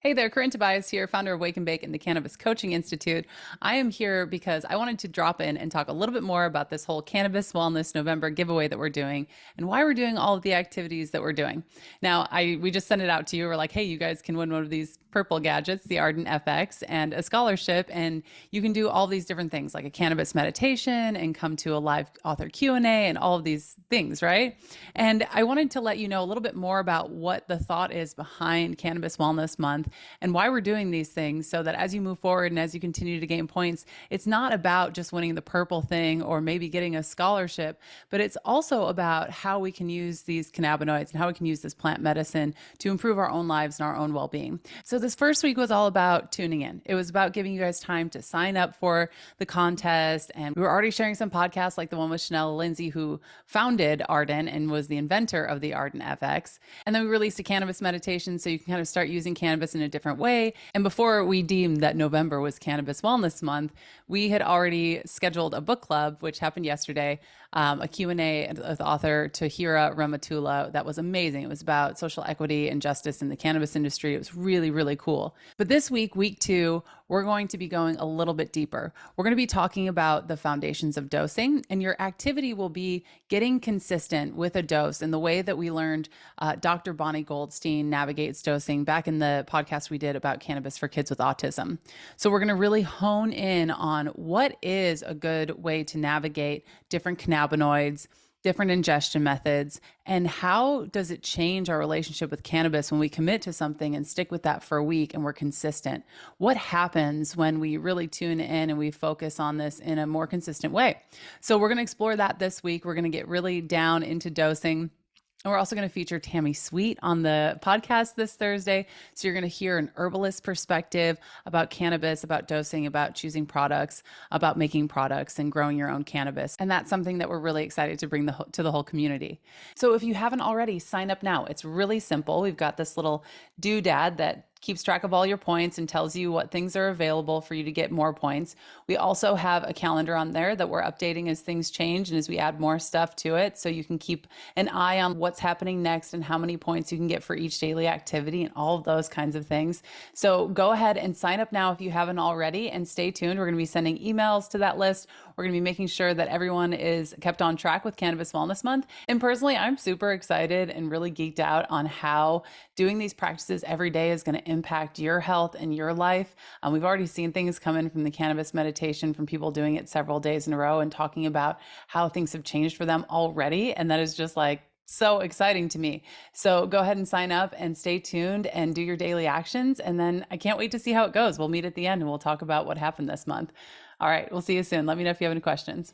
Hey there, Corinne Tobias here, founder of Wake and Bake and the Cannabis Coaching Institute. I am here because I wanted to drop in and talk a little bit more about this whole Cannabis Wellness November giveaway that we're doing and why we're doing all of the activities that we're doing. Now, we just sent it out to you. We're like, hey, you guys can win one of these purple gadgets, the Ardent FX, and a scholarship, and you can do all these different things like a cannabis meditation and come to a live author Q&A and all of these things, right? And I wanted to let you know a little bit more about what the thought is behind Cannabis Wellness Month and why we're doing these things so that as you move forward and as you continue to gain points, it's not about just winning the purple thing or maybe getting a scholarship, but it's also about how we can use these cannabinoids and how we can use this plant medicine to improve our own lives and our own well-being. So this first week was all about tuning in. It was about giving you guys time to sign up for the contest. And we were already sharing some podcasts like the one with Chanel Lindsay, who founded Ardent and was the inventor of the Ardent FX. And then we released a cannabis meditation so you can kind of start using cannabis in a different way. And before we deemed that November was Cannabis Wellness Month, we had already scheduled a book club, which happened yesterday, a Q&A with author Tahira Ramatula. That was amazing. It was about social equity and justice in the cannabis industry. It was really, really cool. But this week, week two, we're going to be going a little bit deeper. We're going to be talking about the foundations of dosing, and your activity will be getting consistent with a dose in the way that we learned Dr. Bonnie Goldstein navigates dosing back in the podcast we did about cannabis for kids with autism. So we're going to really hone in on what is a good way to navigate different cannabinoids, different ingestion methods, and how does it change our relationship with cannabis when we commit to something and stick with that for a week and we're consistent? What happens when we really tune in and we focus on this in a more consistent way? So we're going to explore that this week. We're going to get really down into dosing. And we're also going to feature Tammy Sweet on the podcast this Thursday. So you're going to hear an herbalist perspective about cannabis, about dosing, about choosing products, about making products and growing your own cannabis. And that's something that we're really excited to bring to the whole community. So if you haven't already, sign up now. It's really simple. We've got this little doodad that keeps track of all your points and tells you what things are available for you to get more points. We also have a calendar on there that we're updating as things change and as we add more stuff to it. So you can keep an eye on what's happening next and how many points you can get for each daily activity and all of those kinds of things. So go ahead and sign up now if you haven't already, and stay tuned. We're going to be sending emails to that list. We're going to be making sure that everyone is kept on track with Cannabis Wellness Month. And personally, I'm super excited and really geeked out on how doing these practices every day is going to impact your health and your life. We've already seen things come in from the cannabis meditation from people doing it several days in a row and talking about how things have changed for them already. And that is just like so exciting to me. So go ahead and sign up and stay tuned and do your daily actions. And then I can't wait to see how it goes. We'll meet at the end and we'll talk about what happened this month. All right, we'll see you soon. Let me know if you have any questions.